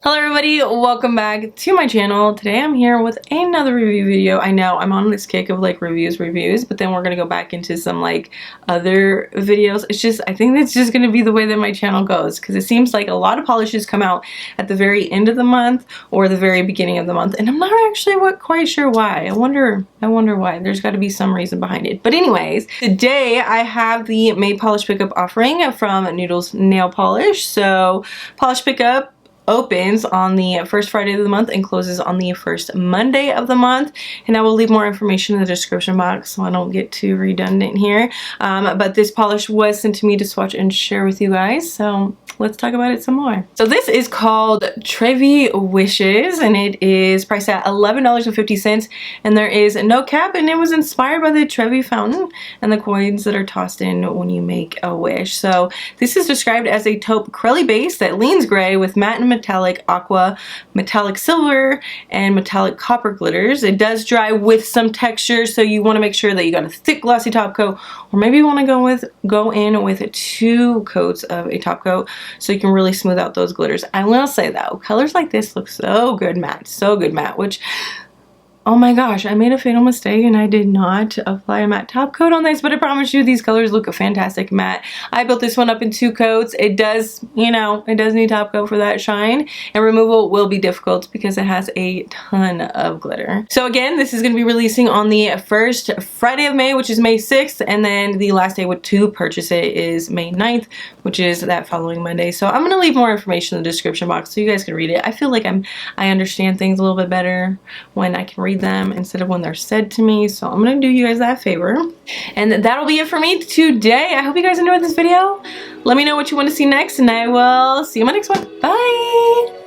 Hello everybody, welcome back to my channel. Today I'm here with another review video. I know I'm on this kick of like reviews, but then we're gonna go back into some like other videos. I think that's just gonna be the way that my channel goes, because it seems like a lot of polishes come out at the very end of the month or the very beginning of the month, and I'm not actually quite sure why. I wonder why. There's got to be some reason behind it. But anyways, today I have the May polish pickup offering from Noodles nail polish. So polish pickup opens on the first Friday of the month and closes on the first Monday of the month, and I will leave more information in the description box so I don't get too redundant here. But this polish was sent to me to swatch and share with you guys, so let's talk about it some more. So this is called Trevi Wishes, and it is priced at $11.50, and there is no cap, and it was inspired by the Trevi fountain and the coins that are tossed in when you make a wish. So this is described as a taupe crelly base that leans gray with matte and metallic aqua, metallic silver, and metallic copper glitters. It does dry with some texture, so you want to make sure that you got a thick glossy top coat, or maybe you want to go in with 2 coats of a top coat so you can really smooth out those glitters. I will say though, colors like this look so good matte, which, oh my gosh, I made a fatal mistake and I did not apply a matte top coat on this, but I promise you these colors look fantastic matte. I built this one up in 2 coats. It does, it does need top coat for that shine, and removal will be difficult because it has a ton of glitter. So again, this is going to be releasing on the first Friday of May, which is May 6th, and then the last day to purchase it is May 9th, which is that following Monday. So I'm going to leave more information in the description box so you guys can read it. I feel like I understand things a little bit better when I can read them instead of when they're said to me, so I'm gonna do you guys that favor. And that'll be it for me today. I hope you guys enjoyed this video. Let me know what you want to see next, and I will see you in my next one. Bye!